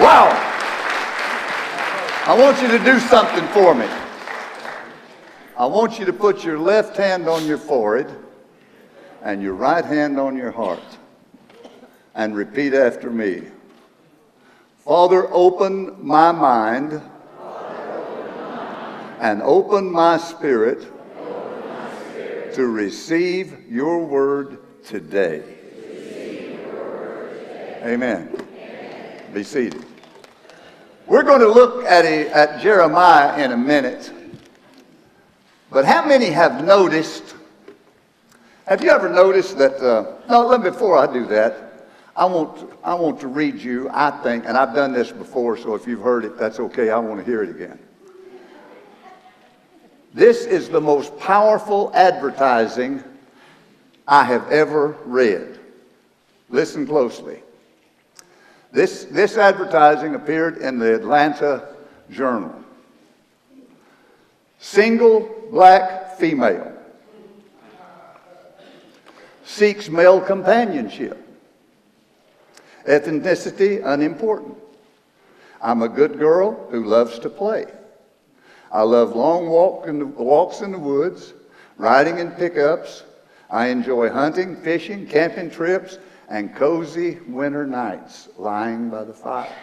Wow! I want you to do something for me. I want you to put your left hand on your forehead and your right hand on your heart and repeat after me. Father, open my mind and open my spirit to receive your word today. Amen. Be seated. We're going to look at Jeremiah in a minute. But how many have noticed, have you ever noticed that, before I do that, I want to read you, I think, and I've done this before, so if you've heard it, that's okay. I want to hear it again. This is the most powerful advertising I have ever read. Listen closely. This advertising appeared in the Atlanta Journal. Single black female seeks male companionship. Ethnicity unimportant. I'm a good girl who loves to play. I love long walks in the woods, riding in pickups. I enjoy hunting, fishing, camping trips, and cozy winter nights lying by the fire.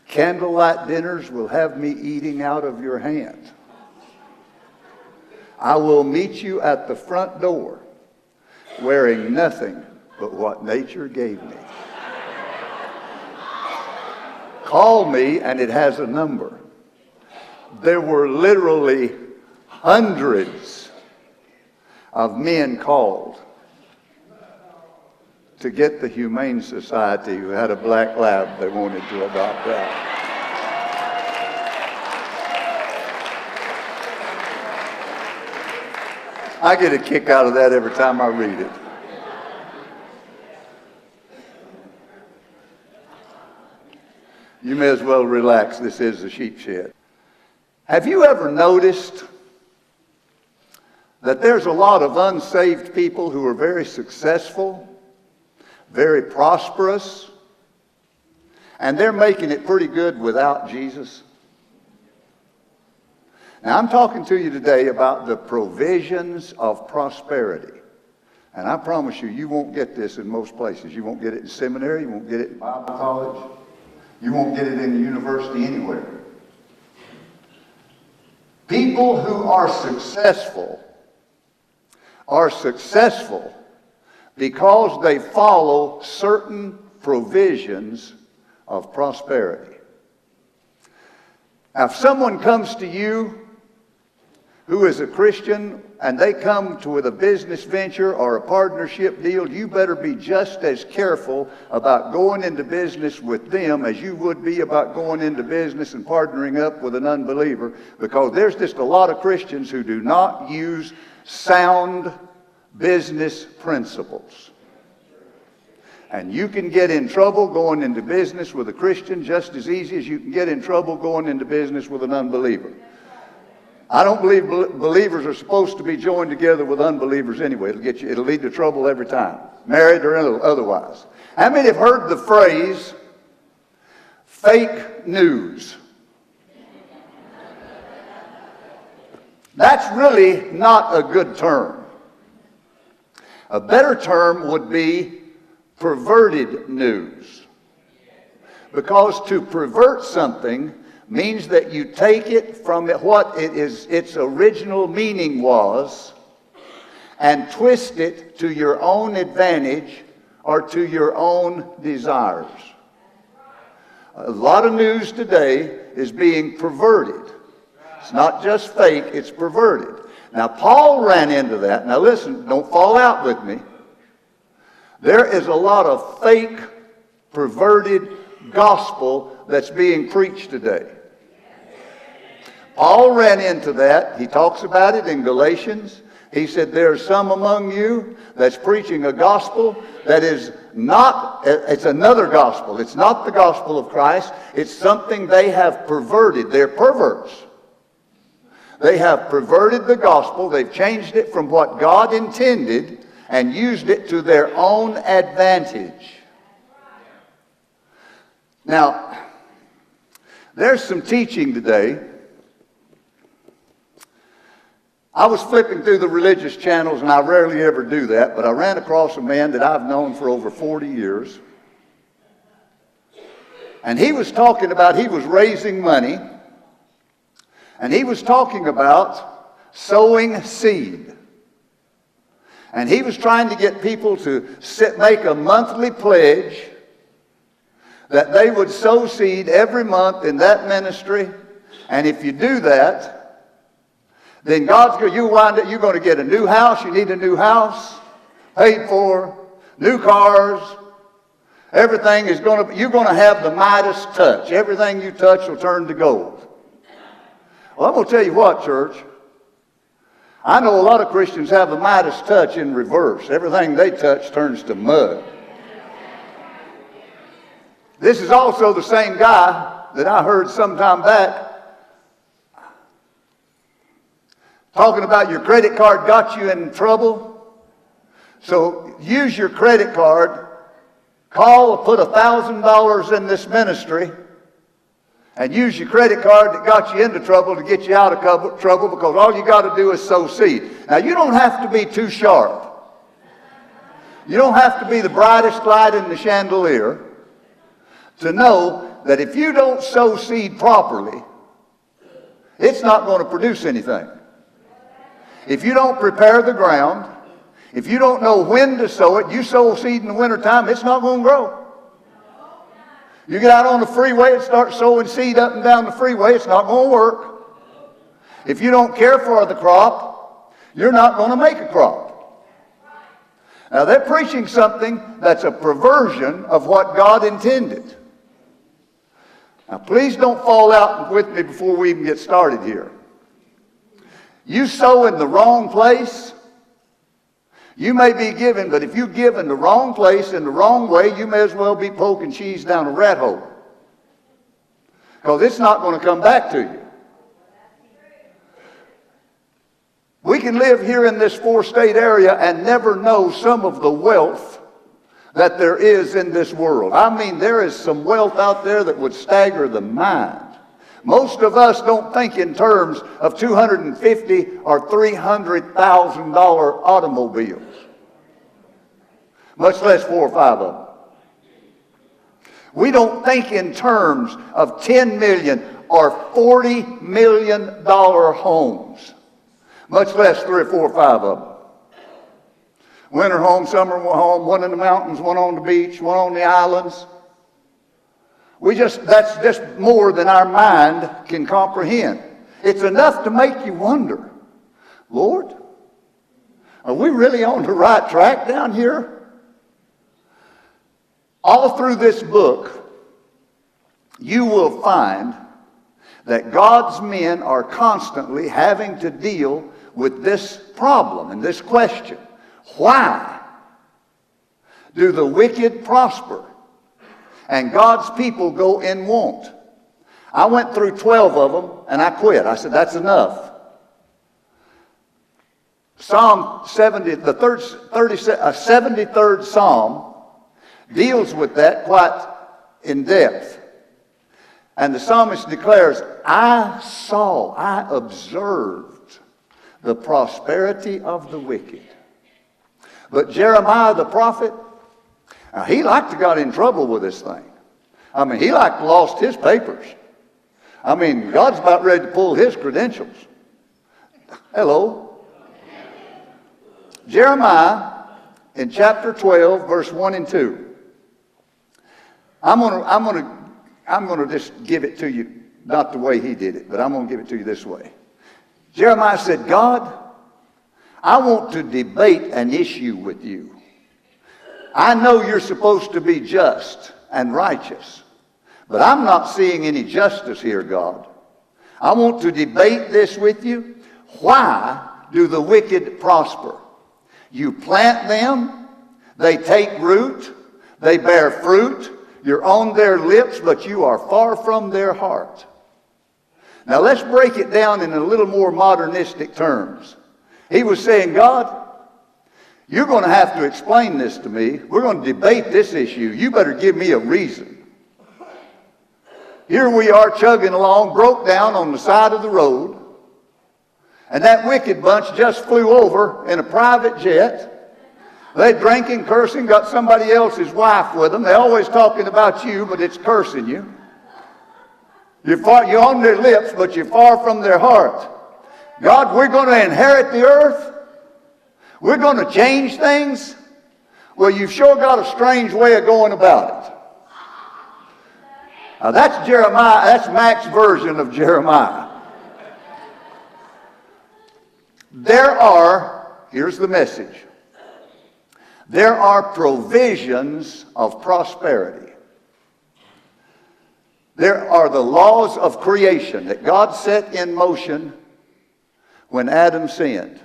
Candlelight dinners will have me eating out of your hand. I will meet you at the front door wearing nothing but what nature gave me. Call me, and it has a number. There were literally hundreds of men called to get the Humane Society, who had a black lab they wanted to adopt out. I get a kick out of that every time I read it. You may as well relax. This is the sheep shed. Have you ever noticed that there's a lot of unsaved people who are very successful, very prosperous, and they're making it pretty good without Jesus? Now, I'm talking to you today about the provisions of prosperity. And I promise you, you won't get this in most places. You won't get it in seminary. You won't get it in Bible college. You won't get it in the university anywhere. People who are successful because they follow certain provisions of prosperity. Now, if someone comes to you who is a Christian and they come with a business venture or a partnership deal, you better be just as careful about going into business with them as you would be about going into business and partnering up with an unbeliever, because there's just a lot of Christians who do not use sound business principles. And you can get in trouble going into business with a Christian just as easy as you can get in trouble going into business with an unbeliever. I don't believe believers are supposed to be joined together with unbelievers anyway. It'll lead to trouble every time, married or otherwise. How many have heard the phrase, fake news? That's really not a good term. A better term would be perverted news. Because to pervert something means that you take it from what its original meaning was and twist it to your own advantage or to your own desires. A lot of news today is being perverted. It's not just fake, it's perverted. Now, Paul ran into that. Now listen, don't fall out with me. There is a lot of fake, perverted gospel that's being preached today. Paul ran into that. He talks about it in Galatians. He said, there are some among you that's preaching a gospel that is not, it's another gospel. It's not the gospel of Christ. It's something they have perverted. They're perverts. They have perverted the gospel. They've changed it from what God intended and used it to their own advantage. Now, there's some teaching today. I was flipping through the religious channels, and I rarely ever do that, but I ran across a man that I've known for over 40 years. And he was talking about, he was raising money, and he was talking about sowing seed. And he was trying to get people to make a monthly pledge that they would sow seed every month in that ministry. And if you do that, then you're going to get a new house. You need a new house, paid for, new cars. Everything is you're going to have the Midas touch. Everything you touch will turn to gold. Well, I'm going to tell you what, church. I know a lot of Christians have the Midas touch in reverse. Everything they touch turns to mud. This is also the same guy that I heard some time back talking about your credit card got you in trouble. So use your credit card, put $1,000 in this ministry, and use your credit card that got you into trouble to get you out of trouble, because all you got to do is sow seed. Now, you don't have to be too sharp. You don't have to be the brightest light in the chandelier to know that if you don't sow seed properly, it's not going to produce anything. If you don't prepare the ground, if you don't know when to sow it, you sow seed in the wintertime, it's not going to grow. You get out on the freeway and start sowing seed up and down the freeway, it's not going to work. If you don't care for the crop, you're not going to make a crop. Now, they're preaching something that's a perversion of what God intended. Now, please don't fall out with me before we even get started here. You sow in the wrong place, you may be giving, but if you give in the wrong place, in the wrong way, you may as well be poking cheese down a rat hole. Because it's not going to come back to you. We can live here in this four-state area and never know some of the wealth that there is in this world. I mean, there is some wealth out there that would stagger the mind. Most of us don't think in terms of $250,000 or $300,000 automobiles, much less 4 or 5 of them. We don't think in terms of $10 million or $40 million homes, much less 3 or 4 or 5 of them. Winter home, summer home, one in the mountains, one on the beach, one on the islands. That's just more than our mind can comprehend. It's enough to make you wonder, Lord, are we really on the right track down here? All through this book, you will find that God's men are constantly having to deal with this problem and this question. Why do the wicked prosper and God's people go in want? I went through 12 of them and I quit. I said, that's enough. Psalm 70, the 73rd Psalm deals with that quite in depth. And the psalmist declares, I observed the prosperity of the wicked. But Jeremiah the prophet, he liked to got in trouble with this thing. I mean, he liked to lost his papers. I mean, God's about ready to pull his credentials. Hello. Jeremiah in chapter 12, verse 1 and 2. I'm gonna just give it to you, not the way he did it, but I'm gonna give it to you this way. Jeremiah said, God, I want to debate an issue with you. I know you're supposed to be just and righteous, but I'm not seeing any justice here, God. I want to debate this with you. Why do the wicked prosper? You plant them, they take root, they bear fruit, you're on their lips, but you are far from their heart. Now let's break it down in a little more modernistic terms. He was saying, God, you're going to have to explain this to me. We're going to debate this issue. You better give me a reason. Here we are chugging along, broke down on the side of the road. And that wicked bunch just flew over in a private jet. They drinking, cursing, got somebody else's wife with them. They're always talking about you, but it's cursing you. You're on their lips, but you're far from their heart. God, we're going to inherit the earth. We're going to change things. Well, you've sure got a strange way of going about it. Now that's Jeremiah. That's Mack's version of Jeremiah. Here's the message. There are provisions of prosperity. There are the laws of creation that God set in motion when Adam sinned.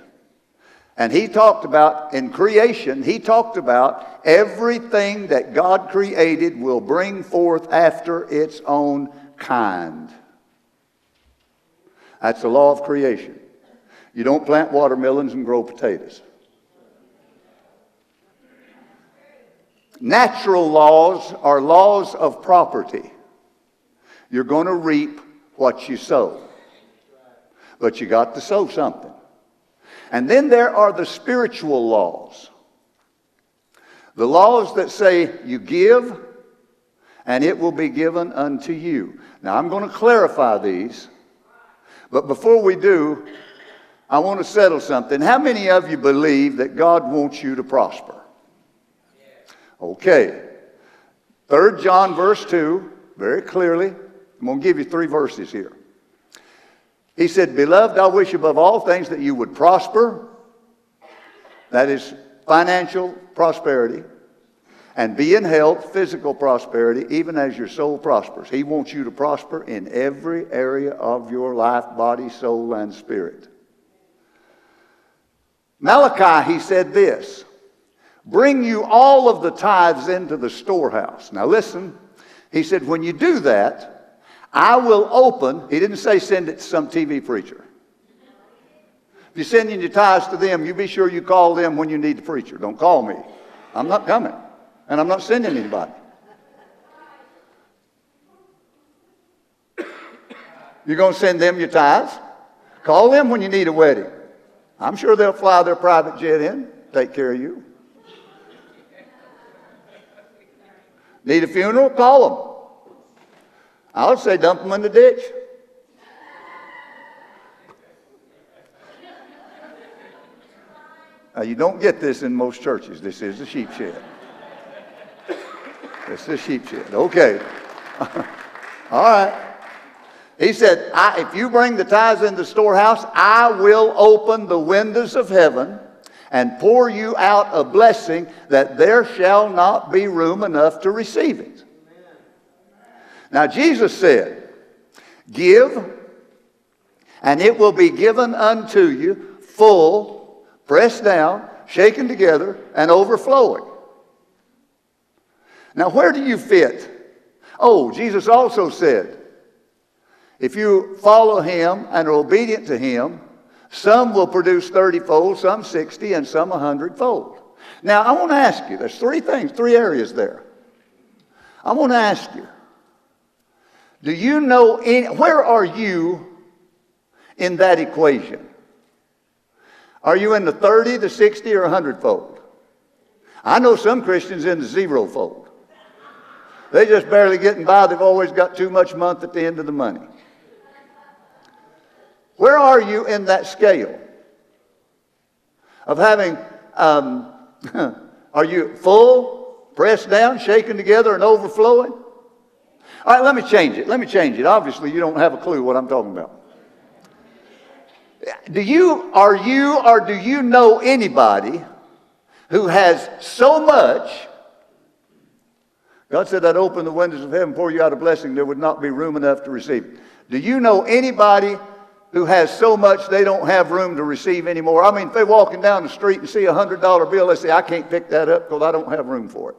And he talked about, in creation, he talked about everything that God created will bring forth after its own kind. That's the law of creation. You don't plant watermelons and grow potatoes. Natural laws are laws of property. You're going to reap what you sow. But you got to sow something. And then there are the spiritual laws. The laws that say you give and it will be given unto you. Now I'm going to clarify these. But before we do, I want to settle something. How many of you believe that God wants you to prosper? Okay. 3 John verse 2, very clearly. I'm going to give you 3 verses here. He said, Beloved, I wish above all things that you would prosper. That is financial prosperity. And be in health, physical prosperity, even as your soul prospers. He wants you to prosper in every area of your life, body, soul, and spirit. Malachi, he said this, bring you all of the tithes into the storehouse. Now listen, he said, when you do that, I will open, he didn't say send it to some TV preacher. If you're sending your tithes to them, you be sure you call them when you need the preacher. Don't call me. I'm not coming. And I'm not sending anybody. You're going to send them your tithes? Call them when you need a wedding. I'm sure they'll fly their private jet in, take care of you. Need a funeral? Call them. I would say dump them in the ditch. Now, you don't get this in most churches. This is a sheep shed. This is a sheep shed. Okay. All right. He said, if you bring the tithes in the storehouse, I will open the windows of heaven and pour you out a blessing that there shall not be room enough to receive it. Now, Jesus said, give, and it will be given unto you full, pressed down, shaken together, and overflowing. Now, where do you fit? Oh, Jesus also said, if you follow him and are obedient to him, some will produce 30-fold, some 60, and some 100-fold. Now, I want to ask you, there's 3 things, 3 areas there. I want to ask you, do you know, where are you in that equation? Are you in the 30, the 60, or 100-fold? I know some Christians in the 0-fold. They're just barely getting by. They've always got too much month at the end of the money. Where are you in that scale of having, are you full, pressed down, shaken together, and overflowing? All right, let me change it. Obviously, you don't have a clue what I'm talking about. Do you know anybody who has so much? God said, I'd open the windows of heaven, pour you out a blessing, there would not be room enough to receive it. Do you know anybody who has so much they don't have room to receive anymore? I mean, if they're walking down the street and see a $100 bill, they say, I can't pick that up because I don't have room for it.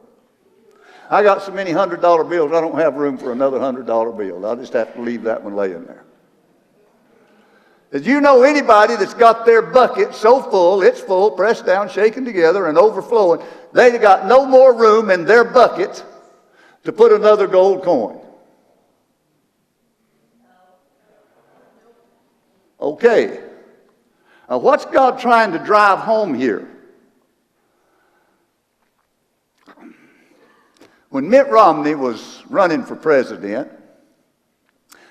I got so many $100 bills, I don't have room for another $100 bill. I'll just have to leave that one laying there. Did you know anybody that's got their bucket so full, it's full, pressed down, shaken together, and overflowing, they got no more room in their bucket to put another gold coin? Okay. Now, what's God trying to drive home here? When Mitt Romney was running for president,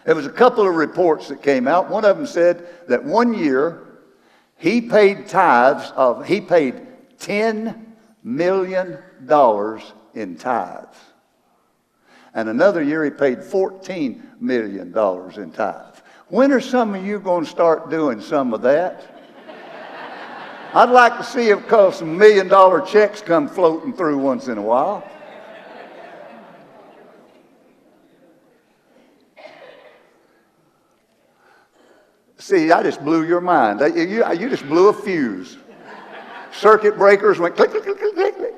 there was a couple of reports that came out. One of them said that one year he paid $10 million in tithes. And another year he paid $14 million in tithes. When are some of you going to start doing some of that? I'd like to see if some $1 million checks come floating through once in a while. See, I just blew your mind. You just blew a fuse. Circuit breakers went click, click, click, click, click, click.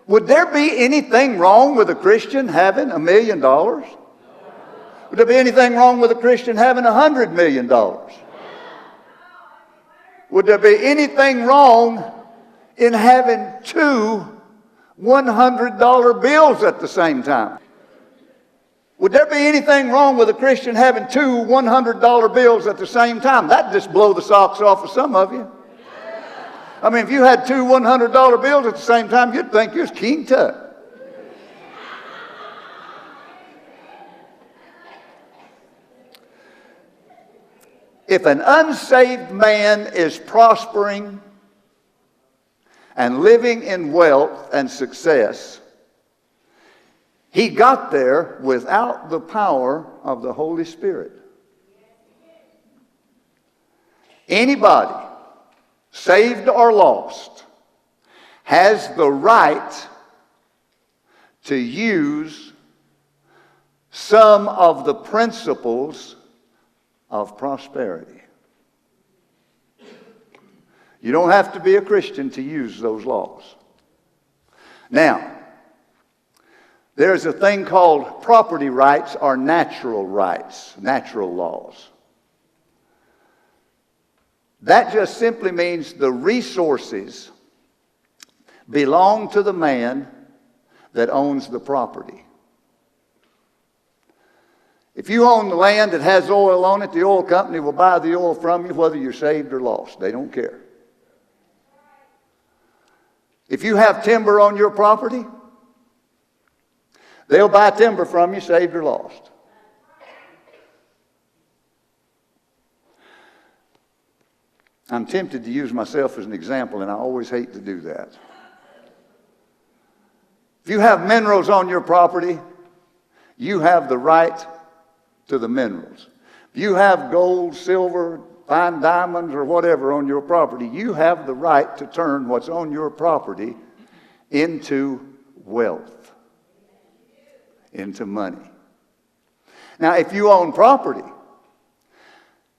Would there be anything wrong with a Christian having $1 million? Would there be anything wrong with a Christian having $100 million? Would there be anything wrong in having two $100 bills at the same time? Would there be anything wrong with a Christian having two $100 bills at the same time? That'd just blow the socks off of some of you. I mean, if you had two $100 bills at the same time, you'd think you was King Tut. If an unsaved man is prospering and living in wealth and success, he got there without the power of the Holy Spirit. Anybody, saved or lost, has the right to use some of the principles of prosperity. You don't have to be a Christian to use those laws. Now, there's a thing called property rights or natural rights, natural laws. That just simply means the resources belong to the man that owns the property. If you own the land that has oil on it, the oil company will buy the oil from you whether you're saved or lost. They don't care. If you have timber on your property, they'll buy timber from you, saved or lost. I'm tempted to use myself as an example, and I always hate to do that. If you have minerals on your property, you have the right to the minerals. If you have gold, silver, fine diamonds, or whatever on your property, you have the right to turn what's on your property into wealth, into money. Now, if you own property,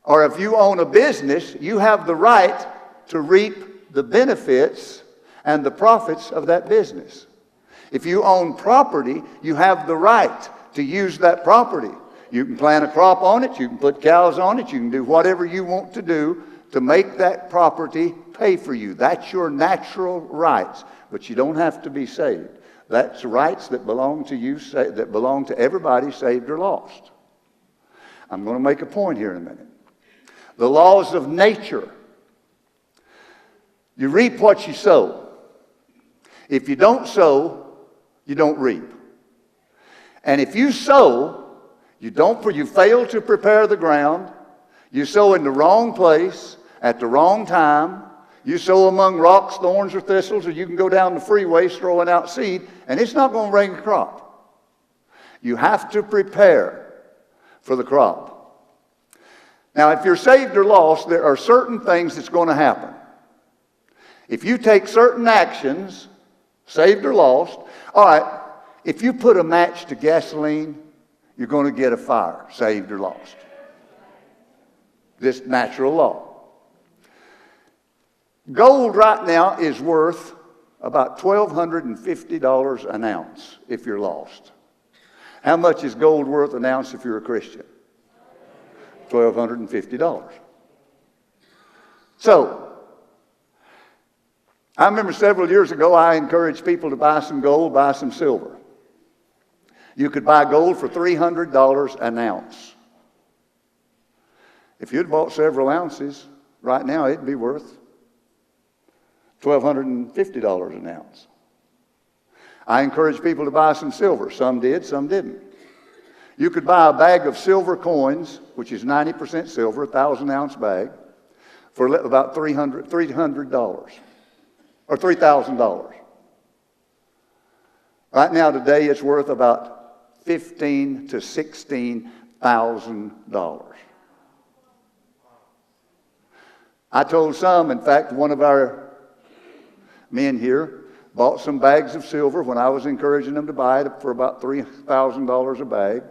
or if you own a business, you have the right to reap the benefits and the profits of that business. If you own property, you have the right to use that property. You can plant a crop on it, you can put cows on it, you can do whatever you want to do to make that property pay for you. That's your natural rights, but you don't have to be saved. That's rights that belong to you, that belong to everybody, saved or lost. I'm going to make a point here in a minute. The laws of nature. You reap what you sow. If you don't sow, you don't reap. And if you sow, you fail to prepare the ground, you sow in the wrong place, at the wrong time, you sow among rocks, thorns, or thistles, or you can go down the freeway throwing out seed, and it's not going to bring a crop. You have to prepare for the crop. Now, if you're saved or lost, there are certain things that's going to happen. If you take certain actions, saved or lost, all right, if you put a match to gasoline, you're going to get a fire, saved or lost. This natural law. Gold right now is worth about $1,250 an ounce if you're lost. How much is gold worth an ounce if you're a Christian? $1,250. So, I remember several years ago I encouraged people to buy some gold, buy some silver. You could buy gold for $300 an ounce. If you'd bought several ounces, right now it'd be worth $1,250 an ounce. I encourage people to buy some silver. Some did, some didn't. You could buy a bag of silver coins, which is 90% silver, a 1,000-ounce bag, for about $300 or $3,000. Right now, today, it's worth about $15,000 to $16,000. I told some, in fact, one of our men here bought some bags of silver when I was encouraging them to buy it for about $3,000 a bag.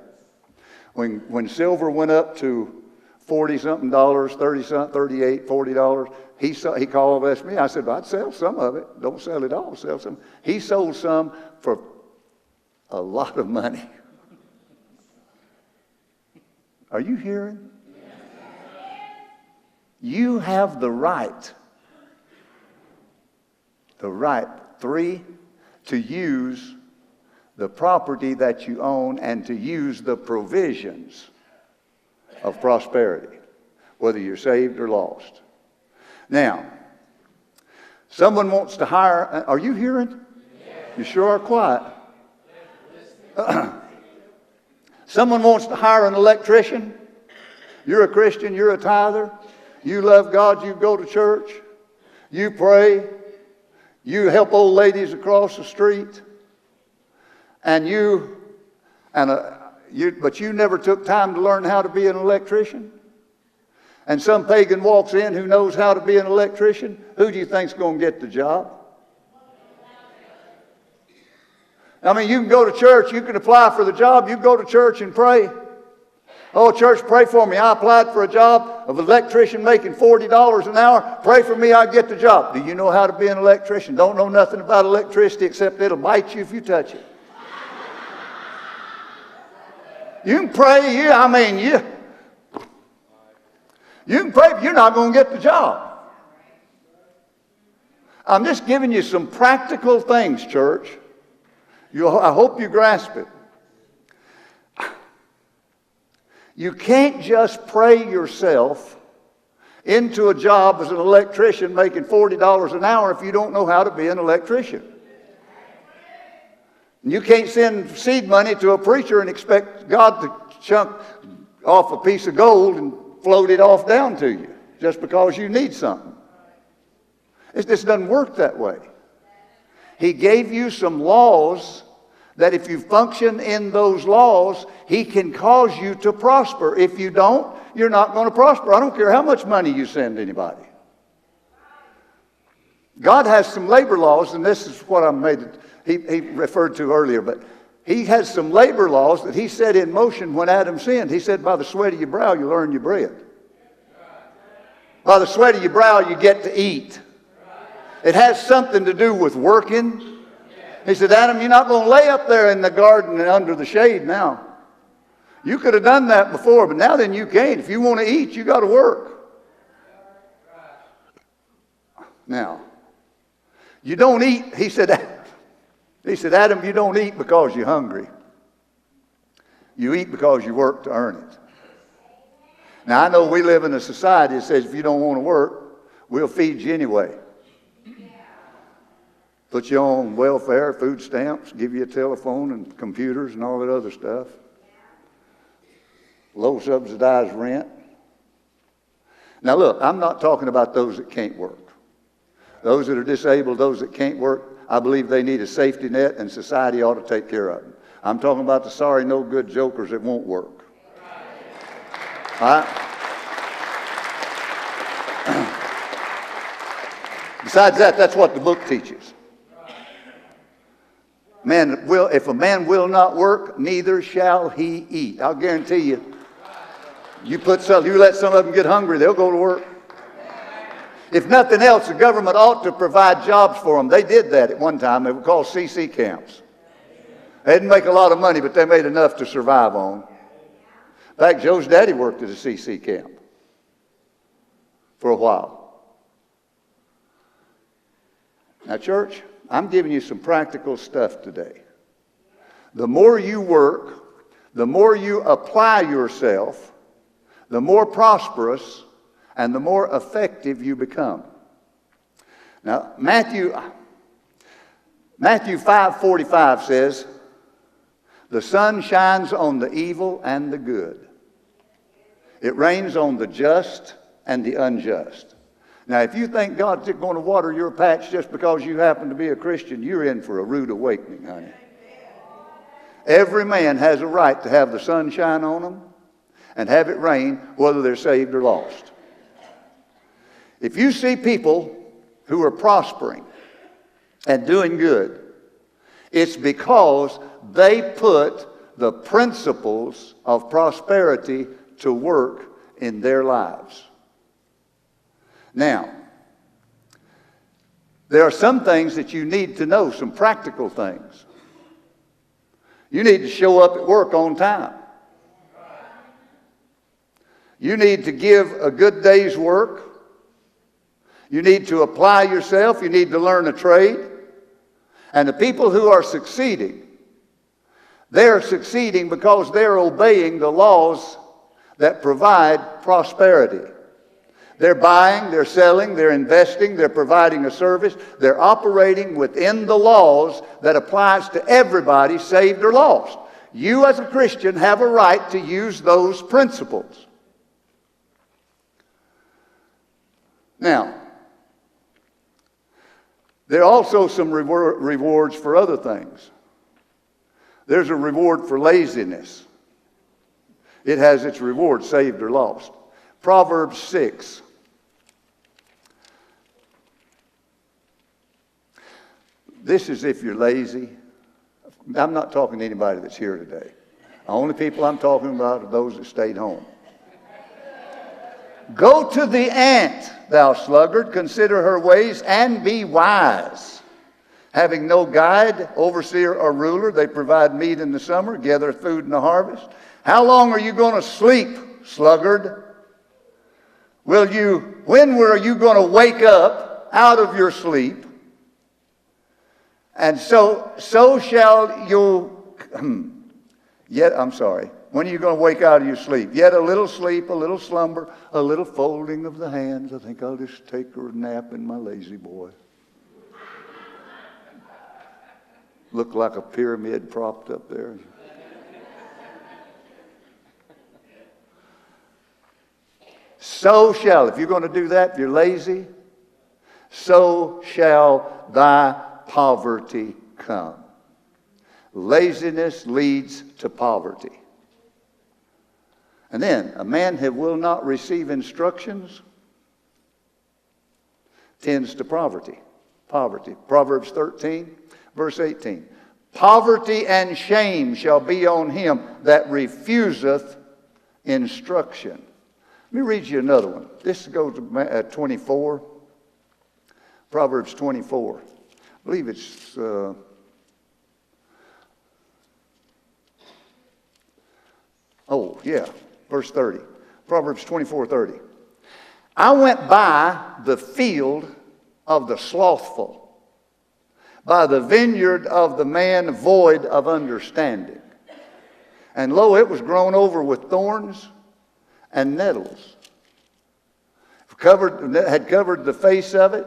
When silver went up to $40-something, $30-something, $38, $40, he called and asked me. I said, well, I'd sell some of it. Don't sell it all, sell some. He sold some for a lot of money. Are you hearing? You have the right, to use the property that you own and to use the provisions of prosperity, whether you're saved or lost. Now, someone wants to hire, are you hearing? You sure are quiet. Someone wants to hire an electrician. You're a Christian, you're a tither. You love God, you go to church, you pray, you help old ladies across the street, but you never took time to learn how to be an electrician. And some pagan walks in who knows how to be an electrician. Who do you think's going to get the job? I mean, you can go to church, you can apply for the job, you go to church and pray. Oh, church, pray for me. I applied for a job of electrician making $40 an hour. Pray for me, I get the job. Do you know how to be an electrician? Don't know nothing about electricity except it'll bite you if you touch it. You can pray, you can pray, but you're not going to get the job. I'm just giving you some practical things, church. I hope you grasp it. You can't just pray yourself into a job as an electrician making $40 an hour if you don't know how to be an electrician. You can't send seed money to a preacher and expect God to chunk off a piece of gold and float it off down to you just because you need something. It just doesn't work that way. He gave you some laws that if you function in those laws, He can cause you to prosper. If you don't, you're not going to prosper. I don't care how much money you send anybody. God has some labor laws, and this is what he referred to earlier, but He has some labor laws that He set in motion when Adam sinned. He said, by the sweat of your brow, you'll earn your bread. By the sweat of your brow, you get to eat. It has something to do with working. He said, Adam, you're not going to lay up there in the garden and under the shade now. You could have done that before, but now then you can't. If you want to eat, you got to work. Now, you don't eat, he said, Adam, you don't eat because you're hungry. You eat because you work to earn it. Now, I know we live in a society that says if you don't want to work, we'll feed you anyway. Put you on welfare, food stamps, give you a telephone and computers and all that other stuff. Low subsidized rent. Now look, I'm not talking about those that can't work. Those that are disabled, those that can't work, I believe they need a safety net and society ought to take care of them. I'm talking about the sorry, no good jokers that won't work. All right? Besides that, that's what the book teaches. If a man will not work, neither shall he eat. I'll guarantee you, you let some of them get hungry, they'll go to work. If nothing else, the government ought to provide jobs for them. They did that at one time. They were called CC camps. They didn't make a lot of money, but they made enough to survive on. In fact, Joe's daddy worked at a CC camp for a while. Now, church, I'm giving you some practical stuff today. The more you work, the more you apply yourself, the more prosperous and the more effective you become. Now, Matthew 5:45 says, the sun shines on the evil and the good. It rains on the just and the unjust. Now, if you think God's going to water your patch just because you happen to be a Christian, you're in for a rude awakening, honey. Every man has a right to have the sun shine on them and have it rain, whether they're saved or lost. If you see people who are prospering and doing good, it's because they put the principles of prosperity to work in their lives. Now, there are some things that you need to know, some practical things. You need to show up at work on time. You need to give a good day's work. You need to apply yourself. You need to learn a trade. And the people who are succeeding, they're succeeding because they're obeying the laws that provide prosperity. They're buying, they're selling, they're investing, they're providing a service. They're operating within the laws that applies to everybody, saved or lost. You as a Christian have a right to use those principles. Now, there are also some rewards for other things. There's a reward for laziness. It has its reward, saved or lost. Proverbs 6. This is if you're lazy. I'm not talking to anybody that's here today. The only people I'm talking about are those that stayed home. Go to the ant, thou sluggard, consider her ways, and be wise. Having no guide, overseer, or ruler, they provide meat in the summer, gather food in the harvest. How long are you going to sleep, sluggard? When are you going to wake up out of your sleep? And so shall you, when are you going to wake out of your sleep? Yet a little sleep, a little slumber, a little folding of the hands. I think I'll just take a nap in my lazy boy. Look like a pyramid propped up there. So shall, if you're going to do that, if you're lazy, so shall thy poverty come. Laziness leads to poverty. And then, a man who will not receive instructions tends to poverty. Poverty. Proverbs 13, verse 18. Poverty and shame shall be on him that refuseth instruction. Let me read you another one. This goes to 24. Proverbs 24. I believe it's... verse 30. Proverbs 24:30. I went by the field of the slothful, by the vineyard of the man void of understanding. And lo, it was grown over with thorns and nettles. Had covered the face of it.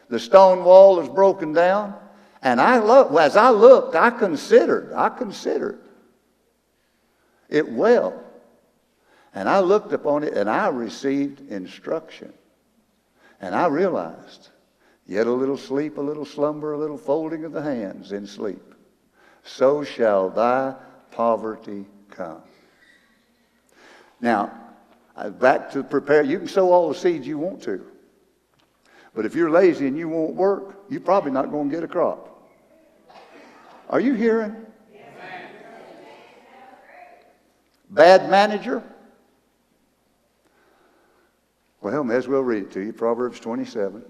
The stone wall is broken down. And as I looked, I considered it well. And I looked upon it and I received instruction. And I realized, yet a little sleep, a little slumber, a little folding of the hands in sleep. So shall thy poverty come. Now, back to prepare. You can sow all the seeds you want to. But if you're lazy and you won't work, you're probably not going to get a crop. Are you hearing? Bad manager? Well, may as well read it to you. Proverbs 27.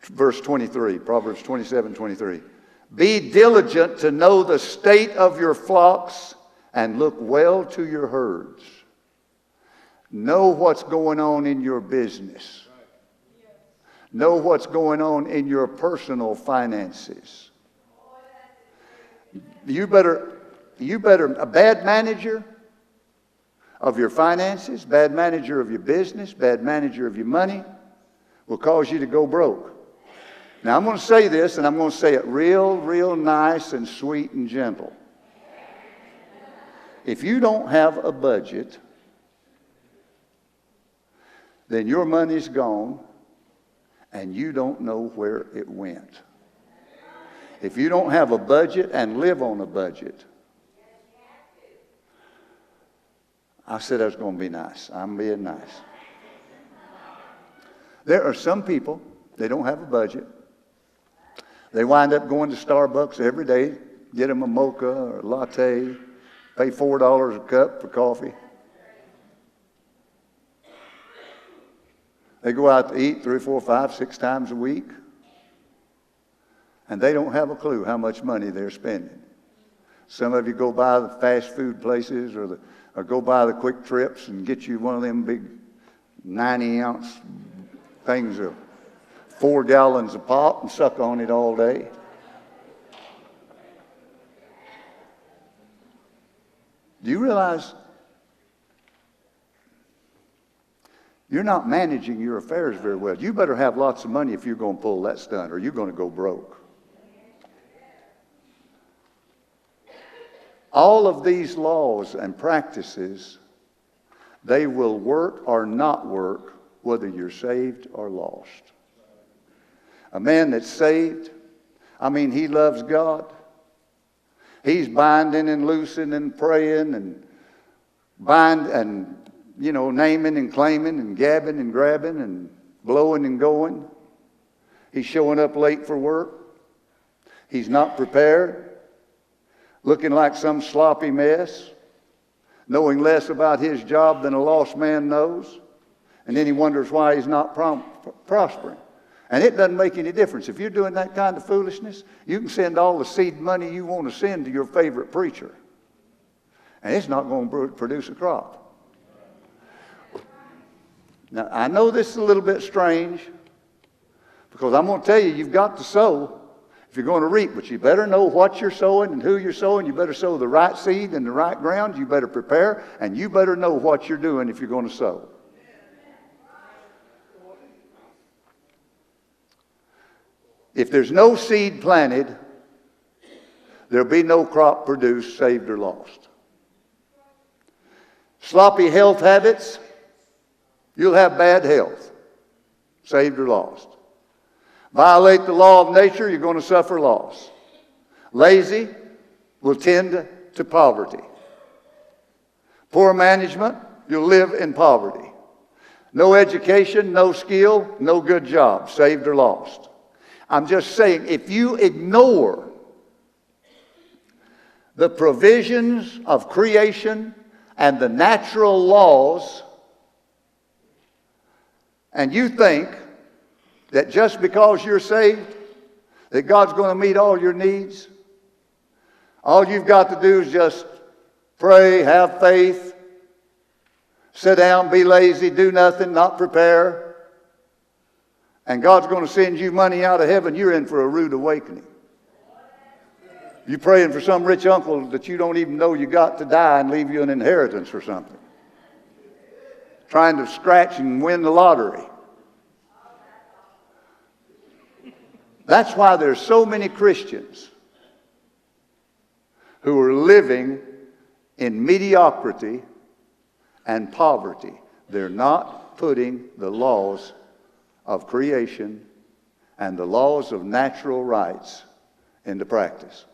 Verse 23, Proverbs 27:23. Be diligent to know the state of your flocks and look well to your herds. Know what's going on in your business. Know what's going on in your personal finances. You better, a bad manager of your finances, bad manager of your business, bad manager of your money will cause you to go broke. Now, I'm going to say this, and I'm going to say it real nice and sweet and gentle. If you don't have a budget, then your money's gone, and you don't know where it went. If you don't have a budget and live on a budget, I said I was going to be nice. I'm being nice. There are some people, they don't have a budget. They wind up going to Starbucks every day, get them a mocha or a latte, pay $4 a cup for coffee. They go out to eat 3, 4, 5, 6 times a week, and they don't have a clue how much money they're spending. Some of you go by the fast food places or go by the quick trips and get you one of them big 90-ounce things of 4 gallons of pop and suck on it all day. Do you realize you're not managing your affairs very well? You better have lots of money if you're going to pull that stunt, or you're going to go broke. All of these laws and practices, they will work or not work whether you're saved or lost. A man that's saved, he loves God. He's binding and loosing and praying and naming and claiming and gabbing and grabbing and blowing and going. He's showing up late for work. He's not prepared, looking like some sloppy mess, knowing less about his job than a lost man knows. And then he wonders why he's not prospering. And it doesn't make any difference. If you're doing that kind of foolishness, you can send all the seed money you want to send to your favorite preacher, and it's not going to produce a crop. Now, I know this is a little bit strange, because I'm going to tell you, you've got to sow if you're going to reap, but you better know what you're sowing and who you're sowing. You better sow the right seed in the right ground. You better prepare, and you better know what you're doing if you're going to sow. If there's no seed planted, there'll be no crop produced, saved or lost. Sloppy health habits, you'll have bad health, saved or lost. Violate the law of nature, you're going to suffer loss. Lazy will tend to poverty. Poor management, you'll live in poverty. No education, no skill, no good job, saved or lost. I'm just saying, if you ignore the provisions of creation and the natural laws, and you think that just because you're saved, that God's going to meet all your needs, all you've got to do is just pray, have faith, sit down, be lazy, do nothing, not prepare, and God's going to send you money out of heaven, you're in for a rude awakening. You're praying for some rich uncle that you don't even know you got to die and leave you an inheritance or something. Trying to scratch and win the lottery. That's why there's so many Christians who are living in mediocrity and poverty. They're not putting the laws of creation and the laws of natural rights into practice.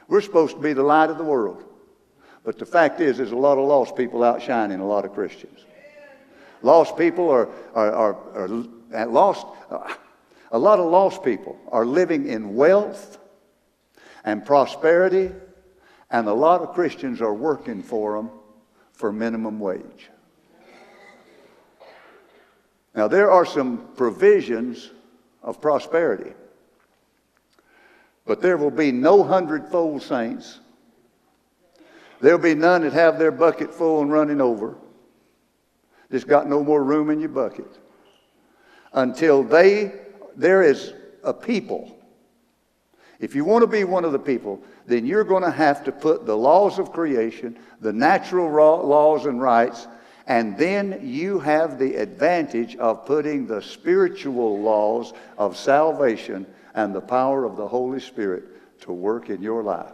We're supposed to be the light of the world. But the fact is, there's a lot of lost people outshining a lot of Christians. Lost people are lost. A lot of lost people are living in wealth and prosperity, and a lot of Christians are working for them for minimum wage. Now, there are some provisions of prosperity, but there will be no hundredfold saints. There'll be none that have their bucket full and running over. Just got no more room in your bucket. until there is a people. If you want to be one of the people, then you're going to have to put the laws of creation, the natural laws and rights, and then you have the advantage of putting the spiritual laws of salvation and the power of the Holy Spirit to work in your life.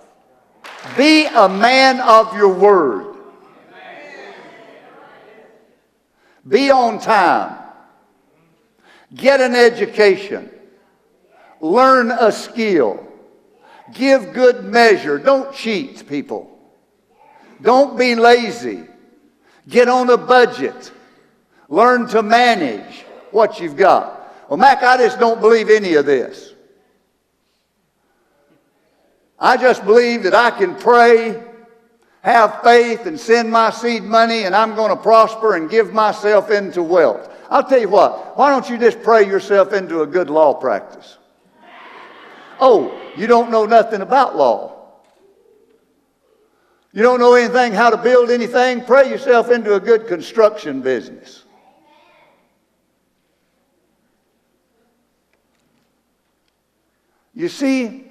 Be a man of your word. Be on time. Get an education. Learn a skill. Give good measure. Don't cheat, people. Don't be lazy. Get on a budget. Learn to manage what you've got. Well, Mack, I just don't believe any of this. I just believe that I can pray, have faith, and send my seed money, and I'm going to prosper and give myself into wealth. I'll tell you what, why don't you just pray yourself into a good law practice? Oh, you don't know nothing about law. You don't know anything how to build anything? Pray yourself into a good construction business. You see,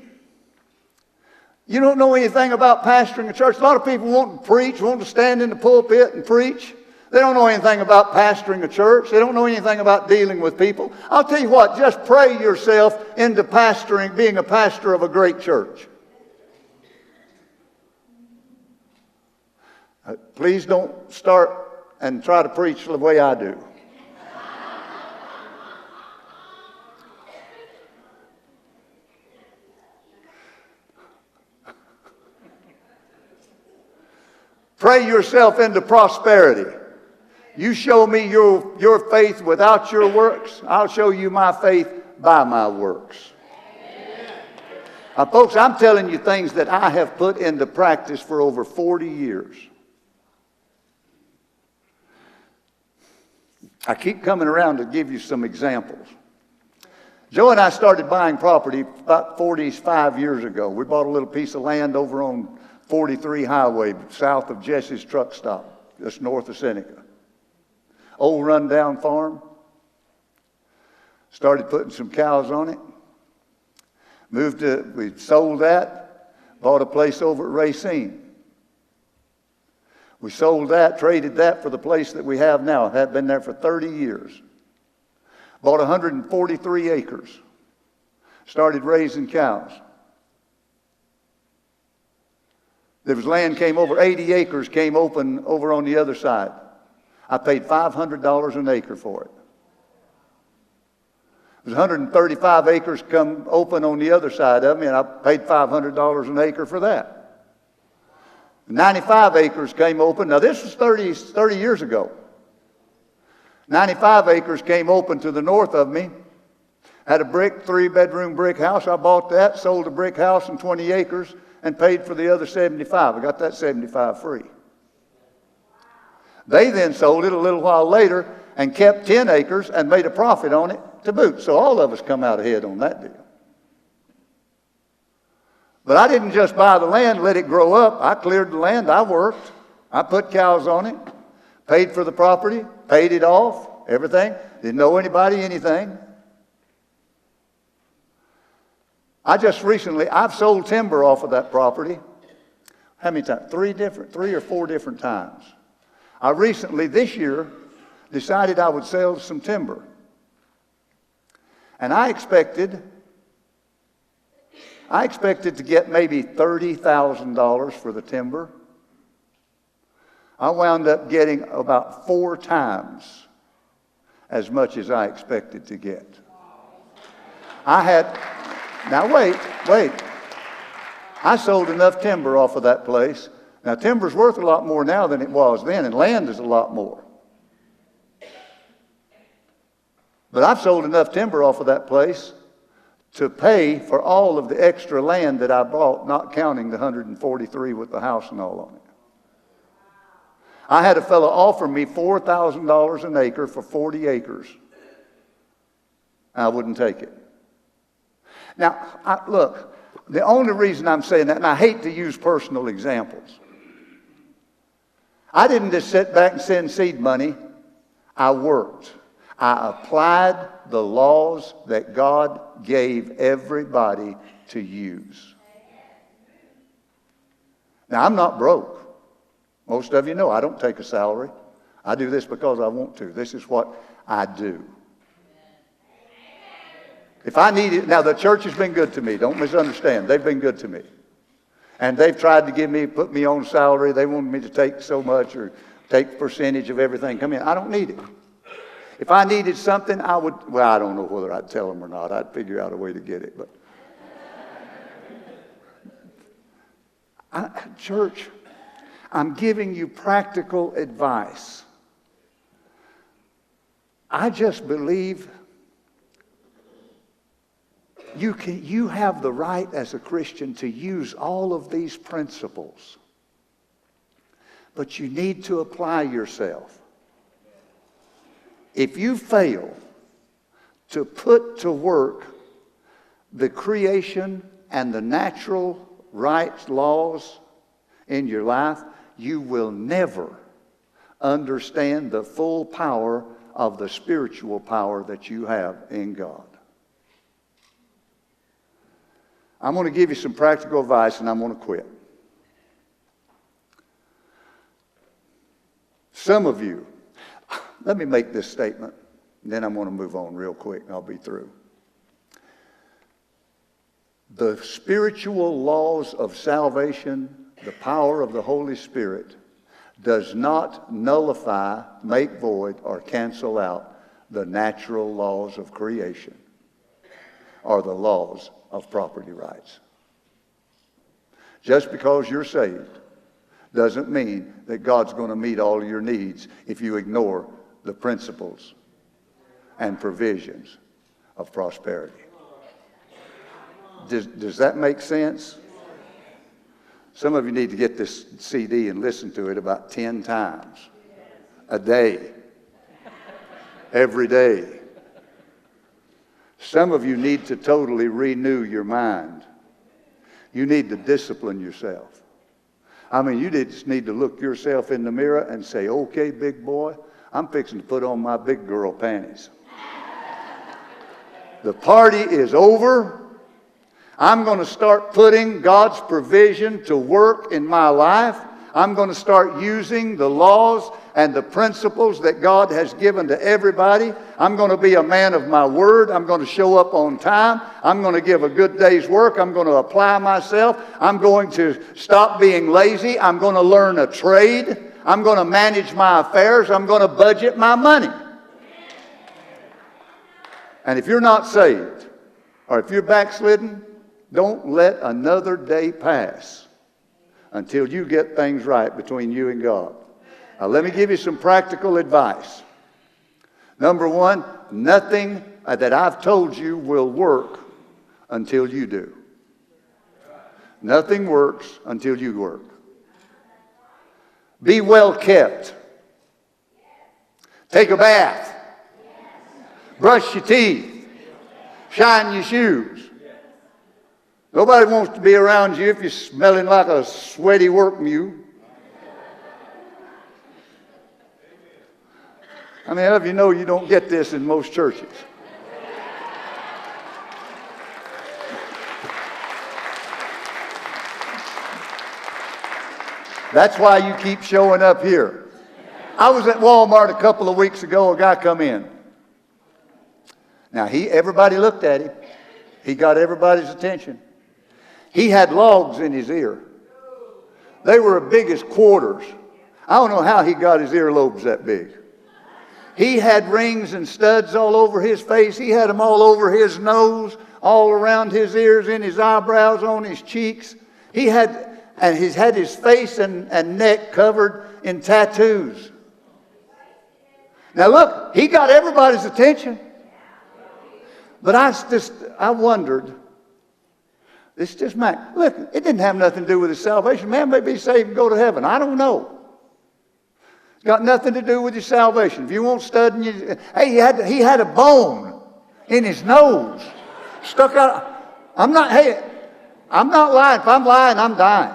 you don't know anything about pastoring a church. A lot of people want to preach, want to stand in the pulpit and preach. They don't know anything about pastoring a church. They don't know anything about dealing with people. I'll tell you what, just pray yourself into pastoring, being a pastor of a great church. Please don't start and try to preach the way I do. Pray yourself into prosperity. You show me your faith without your works, I'll show you my faith by my works. Now, folks, I'm telling you things that I have put into practice for over 40 years. I keep coming around to give you some examples. Joe and I started buying property about 45 years ago. We bought a little piece of land over on 43 Highway, south of Jesse's truck stop, just north of Seneca. Old rundown farm. Started putting some cows on it. We sold that, bought a place over at Racine. We sold that, traded that for the place that we have now. Had been there for 30 years. Bought 143 acres. Started raising cows. There was land came over, 80 acres came open over on the other side. I paid $500 an acre for it. There's 135 acres come open on the other side of me, and I paid $500 an acre for that. 95 acres came open. Now, this was 30 years ago. 95 acres came open to the north of me. Had a 3-bedroom brick house. I bought that, sold a brick house and 20 acres, and paid for the other 75. I got that 75 free. They then sold it a little while later and kept 10 acres and made a profit on it to boot. So all of us come out ahead on that deal. But I didn't just buy the land, let it grow up. I cleared the land. I worked. I put cows on it, paid for the property, paid it off, everything. Didn't owe anybody anything. I've sold timber off of that property. How many times? 3 or 4 different times. I recently, this year, decided I would sell some timber. And I expected to get maybe $30,000 for the timber. I wound up getting about 4 times as much as I expected to get. Now wait. I sold enough timber off of that place. Now, timber's worth a lot more now than it was then, and land is a lot more. But I've sold enough timber off of that place to pay for all of the extra land that I bought, not counting the 143 with the house and all on it. I had a fellow offer me $4,000 an acre for 40 acres. I wouldn't take it. Now, look, the only reason I'm saying that, and I hate to use personal examples, I didn't just sit back and send seed money. I worked. I applied the laws that God gave everybody to use. Now, I'm not broke. Most of you know I don't take a salary. I do this because I want to. This is what I do. If I need it, now the church has been good to me. Don't misunderstand. They've been good to me. And they've tried to put me on salary. They wanted me to take so much or take percentage of everything come in. I don't need it. If I needed something, I don't know whether I'd tell them or not. I'd figure out a way to get it. But church, I'm giving you practical advice. I just believe you have the right as a Christian to use all of these principles. But you need to apply yourself. If you fail to put to work the creation and the natural rights, laws in your life, you will never understand the full power of the spiritual power that you have in God. I'm going to give you some practical advice and I'm going to quit. Some of you, let me make this statement, and then I'm going to move on real quick and I'll be through. The spiritual laws of salvation, the power of the Holy Spirit, does not nullify, make void, or cancel out the natural laws of creation or the laws of property rights. Just because you're saved doesn't mean that God's going to meet all your needs if you ignore the principles and provisions of prosperity. Does that make sense? Some of you need to get this CD and listen to it about 10 times a day, every day. Some of you need to totally renew your mind. You need to discipline yourself. I mean, you just need to look yourself in the mirror and say, okay, big boy, I'm fixing to put on my big girl panties. The party is over. I'm going to start putting God's provision to work in my life. I'm going to start using the laws and the principles that God has given to everybody. I'm going to be a man of my word. I'm going to show up on time. I'm going to give a good day's work. I'm going to apply myself. I'm going to stop being lazy. I'm going to learn a trade. I'm going to manage my affairs. I'm going to budget my money. And if you're not saved, or if you're backslidden, don't let another day pass until you get things right between you and God. Now, let me give you some practical advice. Number one, nothing that I've told you will work until you do. Nothing works until you work. Be well kept. Take a bath. Brush your teeth. Shine your shoes. Nobody wants to be around you if you're smelling like a sweaty work mule. How many of you know you don't get this in most churches? That's why you keep showing up here. I was at Walmart a couple of weeks ago. A guy come in. Now, everybody looked at him. He got everybody's attention. He had logs in his ear. They were as big as quarters. I don't know how he got his earlobes that big. He had rings and studs all over his face. He had them all over his nose, all around his ears, in his eyebrows, on his cheeks. He's had his face and neck covered in tattoos. Now look, he got everybody's attention. But I wondered, it's just Mack. Look, it didn't have nothing to do with his salvation. Man may be saved and go to heaven. I don't know. It's got nothing to do with your salvation. If you want stud in your... Hey, he had a bone in his nose. Stuck out. I'm not lying. If I'm lying, I'm dying.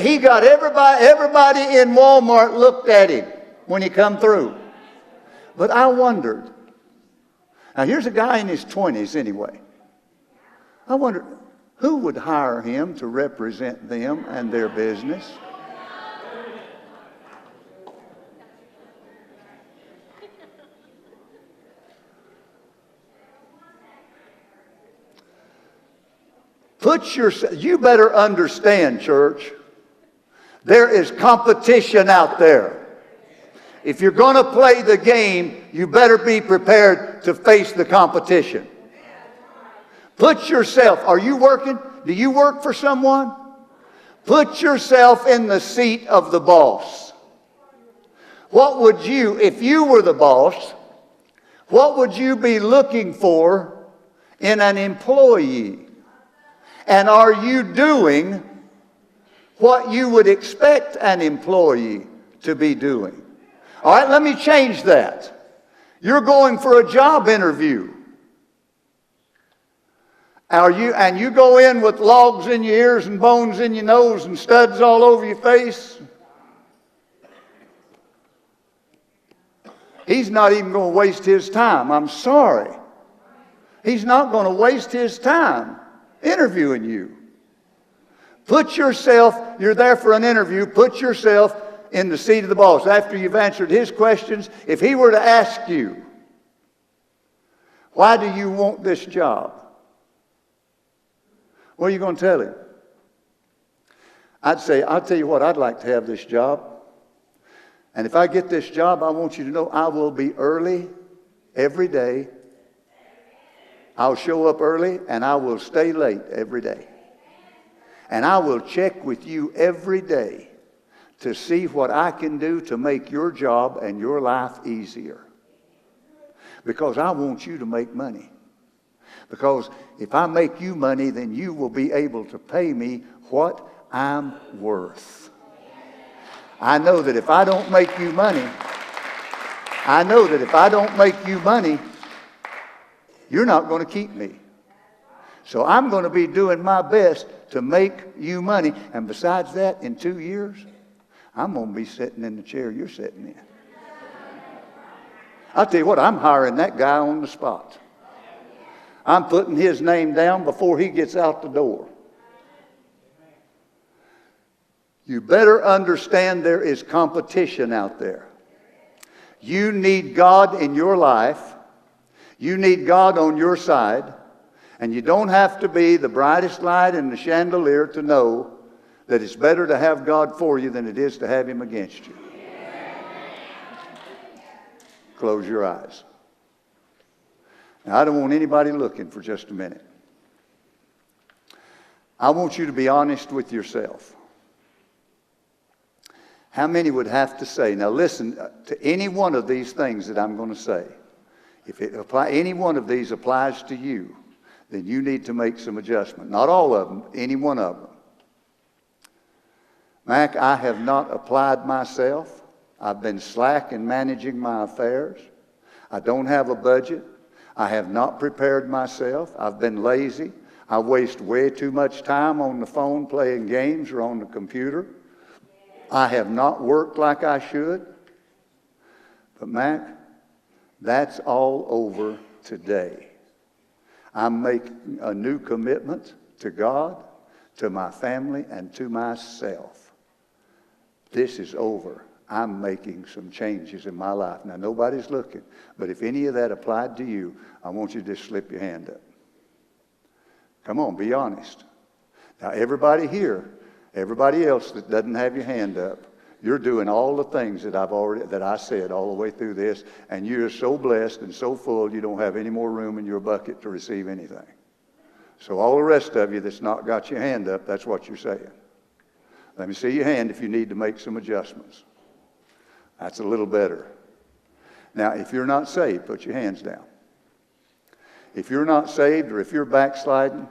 He got everybody in Walmart looked at him when he come through. But I wondered. Now, here's a guy in his 20s anyway. I wondered, who would hire him to represent them and their business? You better understand, church, there is competition out there. If you're going to play the game, you better be prepared to face the competition. Put yourself, are you working? Do you work for someone? Put yourself in the seat of the boss. What would you, if you were the boss, what would you be looking for in an employee? And are you doing what you would expect an employee to be doing? All right, let me change that. You're going for a job interview. And you go in with logs in your ears and bones in your nose and studs all over your face. He's not even going to waste his time. I'm sorry. He's not going to waste his time interviewing you. Put yourself, you're there for an interview, put yourself in the seat of the boss. After you've answered his questions, if he were to ask you, why do you want this job? What are you going to tell him? I'd say, I'll tell you what, I'd like to have this job. And if I get this job, I want you to know I will be early every day. I'll show up early and I will stay late every day. And I will check with you every day to see what I can do to make your job and your life easier. Because I want you to make money. Because if I make you money, then you will be able to pay me what I'm worth. I know that if I don't make you money, you're not going to keep me. So I'm going to be doing my best to make you money. And besides that, in 2 years, I'm going to be sitting in the chair you're sitting in. I'll tell you what, I'm hiring that guy on the spot. I'm putting his name down before he gets out the door. You better understand there is competition out there. You need God in your life. You need God on your side. And you don't have to be the brightest light in the chandelier to know that it's better to have God for you than it is to have Him against you. Close your eyes. Now, I don't want anybody looking for just a minute. I want you to be honest with yourself. How many would have to say, now listen to any one of these things that I'm going to say. If any one of these applies to you, then you need to make some adjustment. Not all of them, any one of them. Mack, I have not applied myself. I've been slack in managing my affairs. I don't have a budget. I have not prepared myself. I've been lazy. I waste way too much time on the phone playing games or on the computer. I have not worked like I should. But Mack, that's all over today. I'm making a new commitment to God, to my family, and to myself. This is over. I'm making some changes in my life. Now, nobody's looking, but if any of that applied to you, I want you to just slip your hand up. Come on, be honest. Now, everybody here, everybody else that doesn't have your hand up, you're doing all the things that I said all the way through this, and you're so blessed and so full you don't have any more room in your bucket to receive anything. So all the rest of you that's not got your hand up, that's what you're saying. Let me see your hand if you need to make some adjustments. That's a little better. Now, if you're not saved, put your hands down. If you're not saved or if you're backsliding,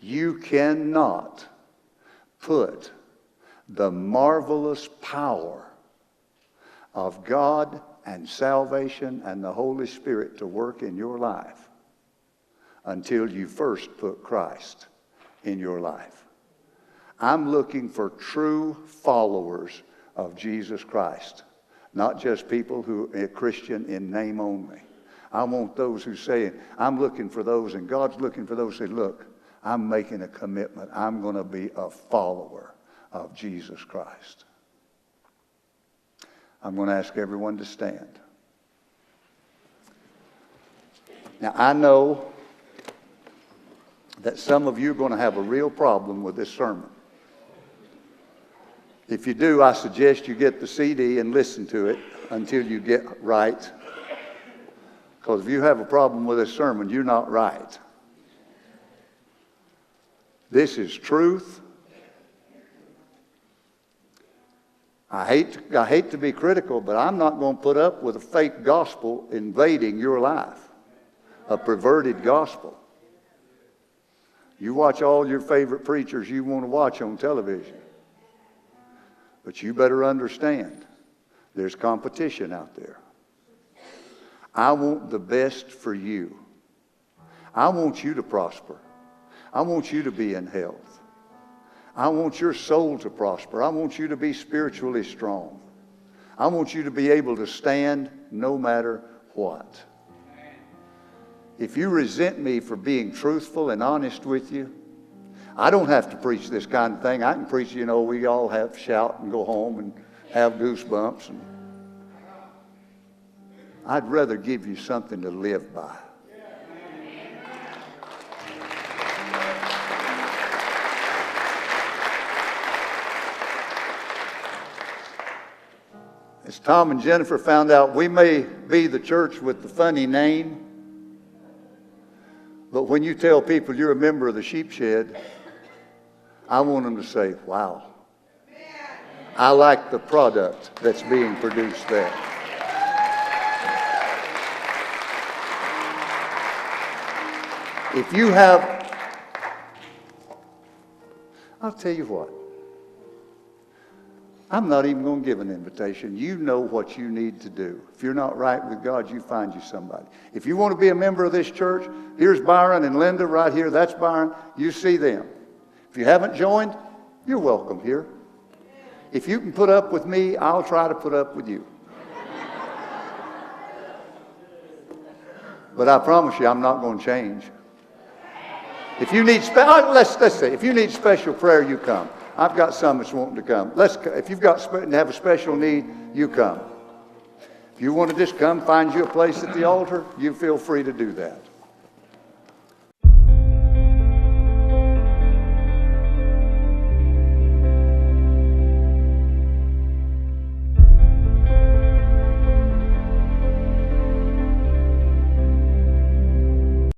you cannot put the marvelous power of God and salvation and the Holy Spirit to work in your life until you first put Christ in your life. I'm looking for true followers of Jesus Christ, Not just people who are Christian in name only. I want those who say, I'm looking for those, and God's looking for those who say, look, I'm making a commitment. I'm going to be a follower of Jesus Christ. I'm going to ask everyone to stand. Now, I know that some of you are going to have a real problem with this sermon. If you do, I suggest you get the CD and listen to it until you get right. Because if you have a problem with this sermon, you're not right. This is truth. I hate to be critical, but I'm not going to put up with a fake gospel invading your life. A perverted gospel. You watch all your favorite preachers you want to watch on television. But you better understand, there's competition out there. I want the best for you. I want you to prosper. I want you to be in health. I want your soul to prosper. I want you to be spiritually strong. I want you to be able to stand no matter what. If you resent me for being truthful and honest with you, I don't have to preach this kind of thing. I can preach, we all have to shout and go home and have goosebumps. And I'd rather give you something to live by. As Tom and Jennifer found out, we may be the church with the funny name, but when you tell people you're a member of the sheep shed, I want them to say, wow, I like the product that's being produced there. If you have, I'll tell you what, I'm not even going to give an invitation. You know what you need to do. If you're not right with God, you find you somebody. If you want to be a member of this church, here's Byron and Linda right here. That's Byron. You see them. If you haven't joined, you're welcome here. If you can put up with me, I'll try to put up with you. But I promise you, I'm not going to change. If you need let's say, if you need special prayer, you come. I've got some that's wanting to come. If you've got have a special need, you come. If you want to just come, find you a place at the altar, you feel free to do that.